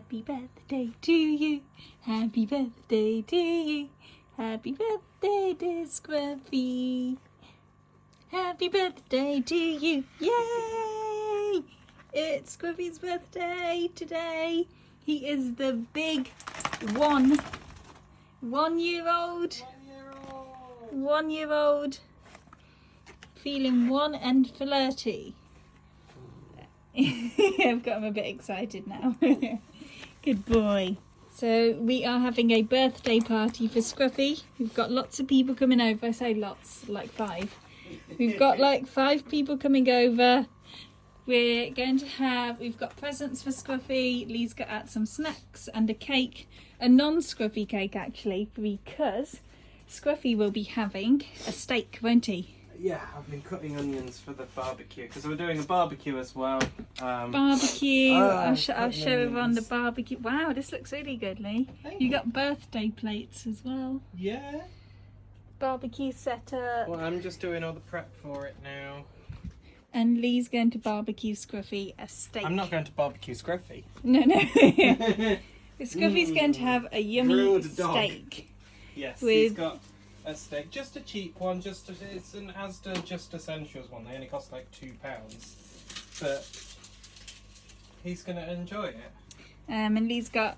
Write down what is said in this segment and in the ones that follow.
Happy birthday to you. Happy birthday to you. Happy birthday, dear Scruffy. Happy birthday to you. Yay! It's Scruffy's birthday today. He is the big 1 year old. 1 year old. Feeling 1 and flirty. I've got him a bit excited now. Good boy. So we are having a birthday party for Scruffy. We've got lots of people coming over. I say lots, like 5. We've got like 5 people coming over. We're going to have, we've got presents for Scruffy. Lee's got out some snacks and a cake. A non-Scruffy cake actually, because Scruffy will be having a steak, won't he? Yeah, I've been cutting onions for the barbecue because we're doing a barbecue as well. Barbecue. I'll show everyone the barbecue. Wow, this looks really good, Lee. You got birthday plates as well. Yeah. Barbecue setup. Well, I'm just doing all the prep for it now. And Lee's going to barbecue Scruffy a steak. I'm not going to barbecue Scruffy. No. Scruffy's going to have a yummy steak. Yes, he's got a steak, just a cheap one. It's an Asda Just Essentials one. They only cost like £2, but he's gonna enjoy it. And Lee's got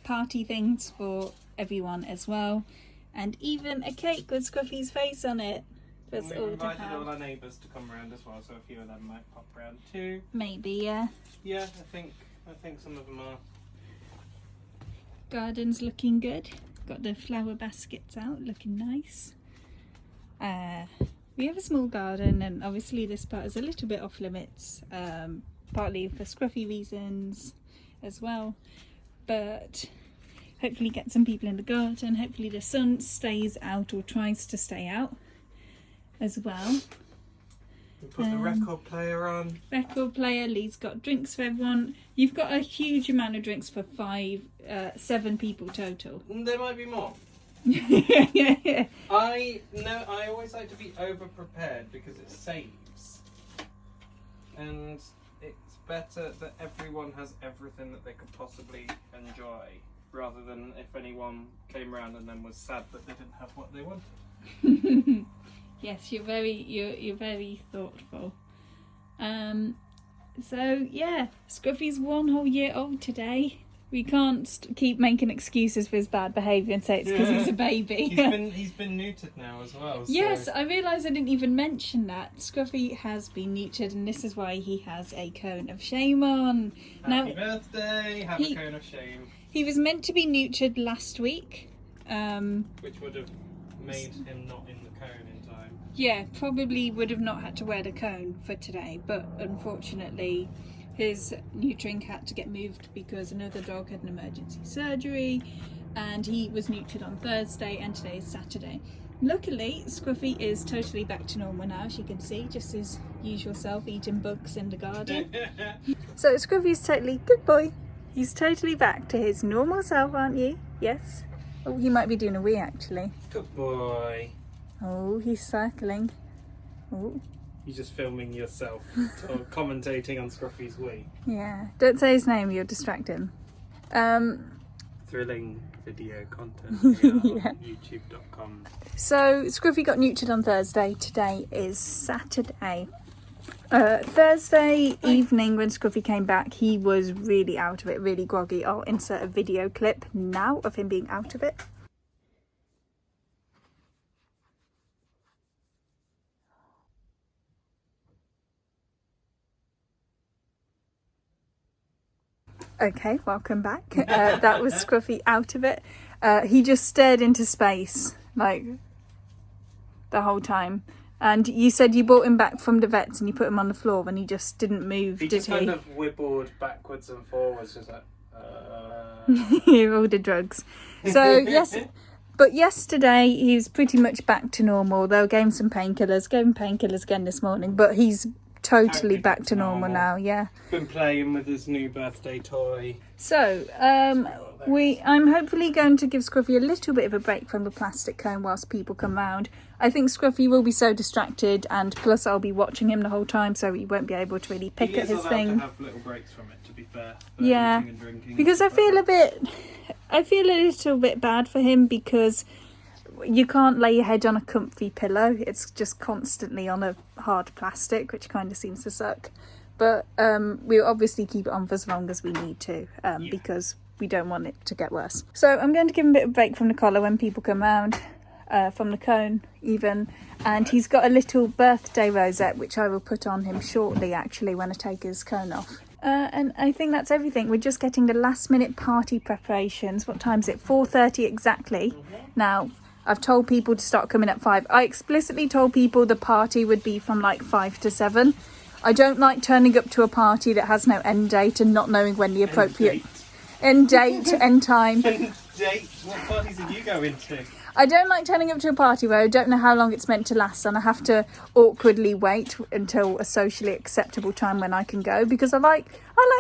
party things for everyone as well, and even a cake with Scruffy's face on it. And we've invited all our neighbours to come round as well, so a few of them might pop round too. Maybe, yeah. Yeah, I think some of them are. Garden's looking good. Got the flower baskets out, looking nice. We have a small garden, and obviously this part is a little bit off limits, partly for Scruffy reasons as well, but hopefully get some people in the garden. Hopefully the sun stays out, or tries to stay out as well. We put the record player on. Record player. Lee's got drinks for everyone. You've got a huge amount of drinks for 7 people total. There might be more. Yeah. I always like to be over prepared because it saves, and it's better that everyone has everything that they could possibly enjoy, rather than if anyone came around and then was sad that they didn't have what they wanted. Yes, you're very thoughtful. So yeah, Scruffy's 1 whole year old today. We can't keep making excuses for his bad behaviour and say it's because he's a baby. He's been neutered now as well. So. Yes, I realised I didn't even mention that. Scruffy has been neutered, and this is why he has a cone of shame on. Happy birthday! Have a cone of shame. He was meant to be neutered last week. Which would have made him not in the cone in time. Yeah, probably would have not had to wear the cone for today, but unfortunately his neutering had to get moved because another dog had an emergency surgery, and he was neutered on Thursday, and today is Saturday. Luckily, Scruffy is totally back to normal now, as you can see, just his usual self, eating bugs in the garden. So Scruffy's totally, good boy, he's totally back to his normal self, aren't you? Yes? Oh, he might be doing a wee actually. Good boy. Oh, he's circling. Oh. You're just filming yourself or commentating on Scruffy's wee. Yeah, don't say his name, you'll distract him. Thrilling video content yeah. on youtube.com. So Scruffy got neutered on Thursday. Today is Saturday. Thursday evening when Scruffy came back, he was really out of it, really groggy. I'll insert a video clip now of him being out of it. Okay, welcome back. That was Scruffy out of it. He just stared into space, like, the whole time. And you said you brought him back from the vets and you put him on the floor and he just didn't move, did he? He just kind of wibbled backwards and forwards, just like, all the drugs. So, yes, but yesterday he was pretty much back to normal. They gave him some painkillers, gave him painkillers again this morning, but he's totally back to normal now. Yeah. Been playing with his new birthday toy. So I'm hopefully going to give Scruffy a little bit of a break from the plastic cone whilst people come round. I think Scruffy will be so distracted, and plus I'll be watching him the whole time, so he won't be able to really pick at his thing. He is allowed to have little breaks from it, to be fair. Yeah, eating and drinking, because I feel a little bit bad for him, because you can't lay your head on a comfy pillow. It's just constantly on a hard plastic, which kind of seems to suck. But we'll obviously keep it on for as long as we need to, because we don't want it to get worse. So I'm going to give him a bit of a break from the collar when people come round, from the cone even. And he's got a little birthday rosette, which I will put on him shortly, actually, when I take his cone off. And I think that's everything. We're just getting the last minute party preparations. What time is it? 4:30 exactly. Now, I've told people to start coming at 5. I explicitly told people the party would be from like 5 to 7. I don't like turning up to a party that has no end date and not knowing when the appropriate end date, end time. End date? What parties are you going to? I don't like turning up to a party where I don't know how long it's meant to last, and I have to awkwardly wait until a socially acceptable time when I can go, because I like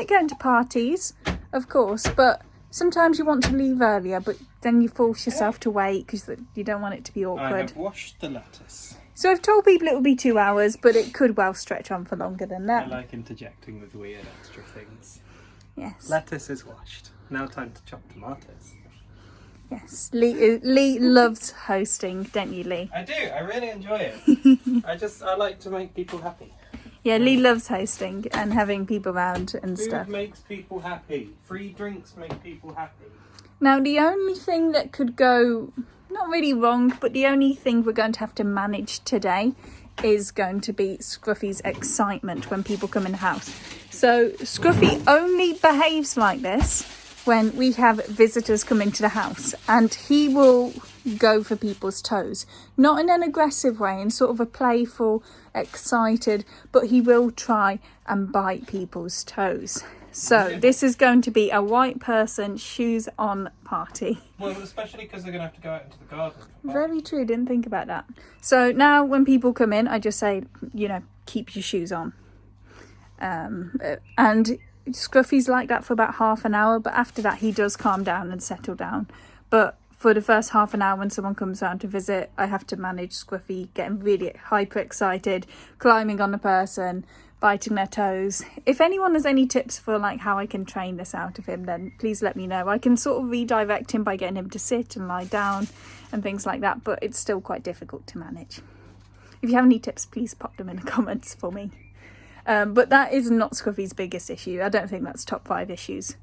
going to parties, of course, but sometimes you want to leave earlier, but then you force yourself to wait because you don't want it to be awkward. I have washed the lettuce. So I've told people it will be 2 hours, but it could well stretch on for longer than that. I like interjecting with weird extra things. Yes. Lettuce is washed. Now time to chop tomatoes. Yes. Lee loves hosting, don't you, Lee? I do. I really enjoy it. I like to make people happy. Yeah, Lee loves hosting and having people around and stuff. Food makes people happy. Free drinks make people happy. Now, the only thing that could go, not really wrong, but the only thing we're going to have to manage today is going to be Scruffy's excitement when people come in the house. So Scruffy only behaves like this when we have visitors come into the house, and he will go for people's toes. Not in an aggressive way, in sort of a playful, excited, but he will try and bite people's toes. So this is going to be a white person shoes on party. Well, especially because they're going to have to go out into the garden. Very true, didn't think about that. So now when people come in, I just say, keep your shoes on. And Scruffy's like that for about half an hour, but after that he does calm down and settle down. But for the first half an hour when someone comes around to visit, I have to manage Scruffy getting really hyper excited, climbing on the person, biting their toes. If anyone has any tips for like how I can train this out of him, then please let me know. I can sort of redirect him by getting him to sit and lie down and things like that, but it's still quite difficult to manage. If you have any tips, please pop them in the comments for me. But that is not Scruffy's biggest issue. I don't think that's top 5 issues.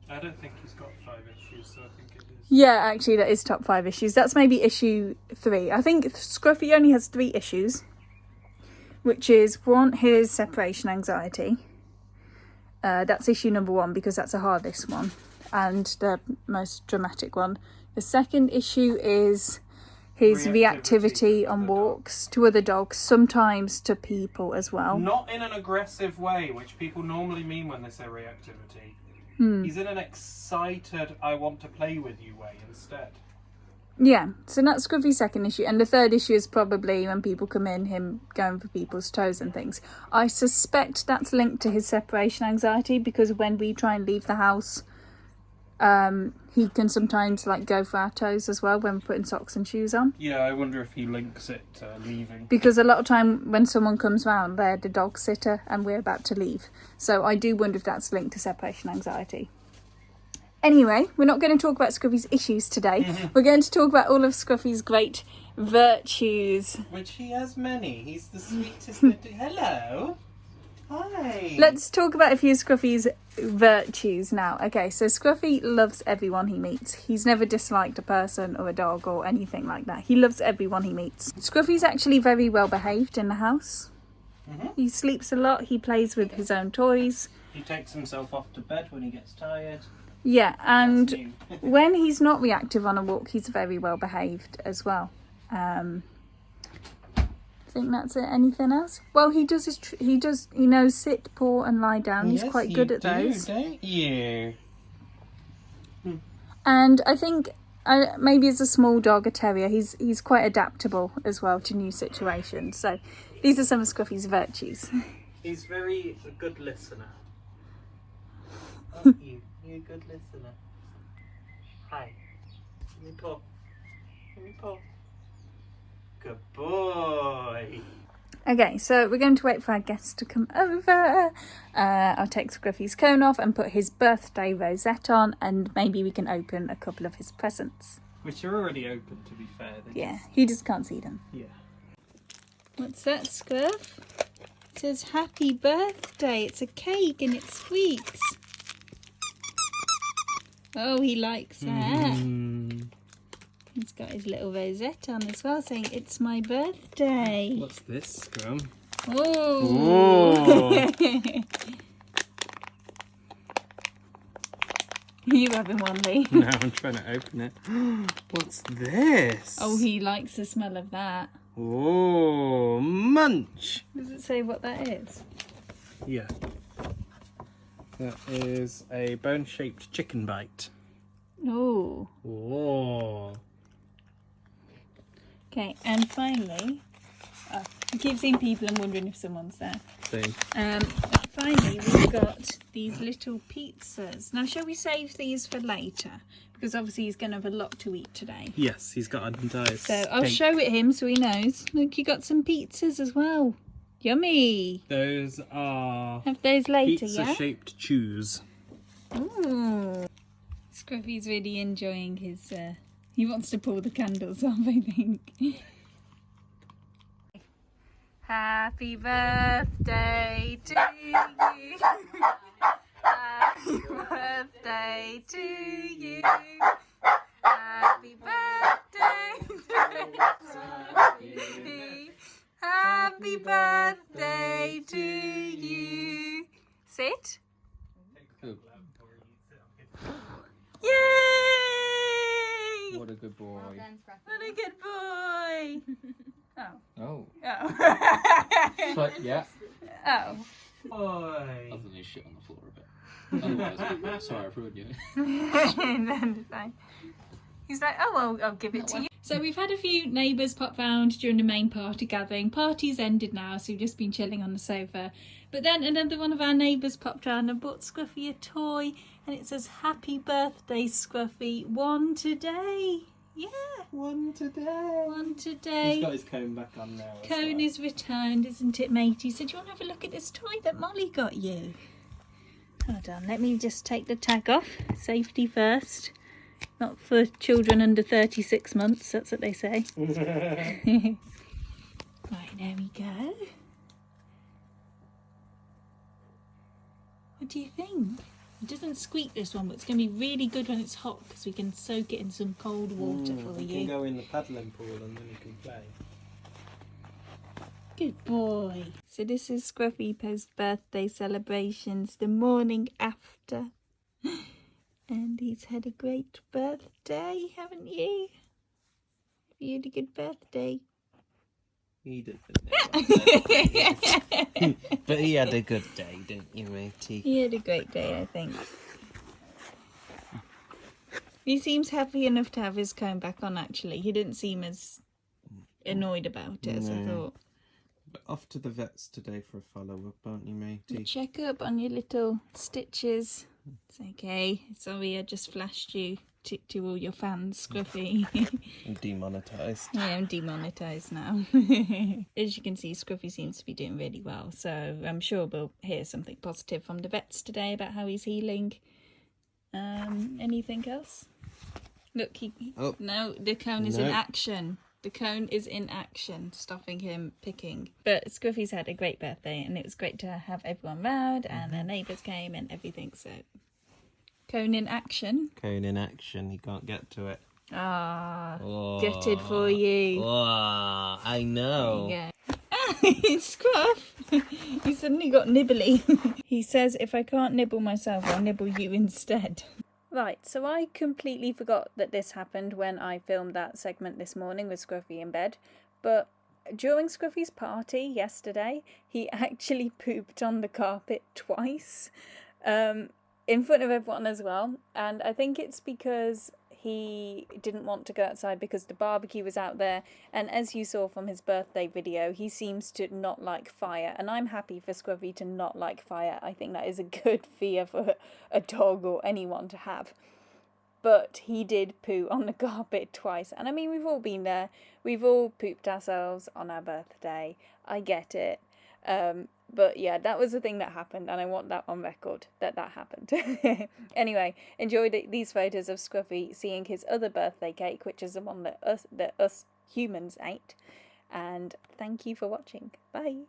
I don't think he's got 5 issues, so I think it is. Yeah, actually that is top 5 issues. That's maybe issue 3. I think Scruffy only has 3 issues, which is 1, his separation anxiety. That's issue number 1 because that's the hardest one and the most dramatic one. The second issue is his reactivity on walks to other dogs, sometimes to people as well. Not in an aggressive way, which people normally mean when they say reactivity. He's in an excited, I want to play with you way instead. Yeah, so that's Scruffy's second issue. And the third issue is probably when people come in, him going for people's toes and things. I suspect that's linked to his separation anxiety, because when we try and leave the house, he can sometimes go for our toes as well when we're putting socks and shoes on. Yeah, I wonder if he links it to leaving. Because a lot of time when someone comes round, they're the dog sitter and we're about to leave. So I do wonder if that's linked to separation anxiety. Anyway, we're not going to talk about Scruffy's issues today. We're going to talk about all of Scruffy's great virtues. Which he has many. He's the sweetest little... Hello. Hi. Let's talk about a few of Scruffy's virtues now. Okay, so Scruffy loves everyone he meets. He's never disliked a person or a dog or anything like that. He loves everyone he meets. Scruffy's actually very well behaved in the house. He sleeps a lot. He plays with his own toys. He takes himself off to bed when he gets tired. Yeah, and when he's not reactive on a walk, he's very well behaved as well. I think that's it. Anything else? Well, he knows sit, paw and lie down. He's quite good at those. Don't you? And I think maybe as a small dog, a terrier, he's quite adaptable as well to new situations. So these are some of Scruffy's virtues. He's very a good listener. Aren't you? You're a good listener. Hi. Give me paw. Give me paw. Good boy. Okay, so we're going to wait for our guests to come over. I'll take Scruffy's cone off and put his birthday rosette on, and maybe we can open a couple of his presents. Which are already open, to be fair. Yeah, he just can't see them. Yeah. What's that, Scruff? It says happy birthday. It's a cake and it squeaks. Oh, he likes that. He's got his little rosette on as well, saying it's my birthday. What's this, Scrum? Oh! You having one, Lee? No, I'm trying to open it. What's this? Oh, he likes the smell of that. Oh, munch. Does it say what that is? Yeah. That is a bone-shaped chicken bite. Oh. Oh. Okay, and finally, I keep seeing people and wondering if someone's there. Same. Finally, we've got these little pizzas. Now, shall we save these for later? Because obviously he's going to have a lot to eat today. Yes, he's got an entire So I'll show it him so he knows. Look, you got some pizzas as well. Yummy. Those are Have those later, yeah? pizza-shaped chews. Ooh. Scruffy's really enjoying his... he wants to pull the candles off, I think. Happy birthday to you. Happy birthday to you. Happy birthday to you. Happy birthday to you. Sit. Yay! What a good boy. What a good boy. Oh. Oh. Oh. But yeah. Oh. Boy. Other than his shit on the floor a bit. Otherwise, sorry, I've ruined you. Then fine. He's like, oh, well, I'll give it to you. So we've had a few neighbours pop round during the main party gathering. Party's ended now, so we've just been chilling on the sofa. But then another one of our neighbours popped round and bought Scruffy a toy, and it says, happy birthday, Scruffy. One today. Yeah. One today. One today. He's got his cone back on now. Cone is returned, isn't it, matey? So do you want to have a look at this toy that Molly got you? Hold on, let me just take the tag off. Safety first. Not for children under 36 months, that's what they say. Right, there we go. What do you think? It doesn't squeak, this one, but it's going to be really good when it's hot because we can soak it in some cold water for you you. can go in the paddling pool and then you can play. Good boy. So this is Scruffy post-birthday celebrations the morning after. And he's had a great birthday, haven't you? You had a good birthday. He didn't know. But he had a good day, didn't you, matey? He had a great day, I think. He seems happy enough to have his cone back on, actually. He didn't seem as annoyed about it as I thought. But off to the vets today for a follow-up, aren't you, matey? Check up on your little stitches. It's okay. Sorry, I just flashed you to all your fans, Scruffy. I'm demonetised. I am demonetised now. As you can see, Scruffy seems to be doing really well, so I'm sure we'll hear something positive from the vets today about how he's healing. Anything else? Look, no, the cone is in action. The cone is in action, stopping him picking. But Scruffy's had a great birthday, and it was great to have everyone round, and their neighbours came and everything, so... Cone in action. Cone in action, he can't get to it. Ah, Oh. gutted for you. Oh, I know. Yeah. Scruff! He suddenly got nibbly. He says, if I can't nibble myself, I'll nibble you instead. Right, so I completely forgot that this happened when I filmed that segment this morning with Scruffy in bed. But during Scruffy's party yesterday, he actually pooped on the carpet twice. In front of everyone as well. And I think it's because he didn't want to go outside because the barbecue was out there. And as you saw from his birthday video, he seems to not like fire. And I'm happy for Scruffy to not like fire. I think that is a good fear for a dog or anyone to have. But he did poo on the carpet twice. And I mean, we've all been there. We've all pooped ourselves on our birthday. I get it. But yeah, that was the thing that happened, and I want that on record, that happened. Anyway, enjoyed these photos of Scruffy seeing his other birthday cake, which is the one that us humans ate. And thank you for watching. Bye.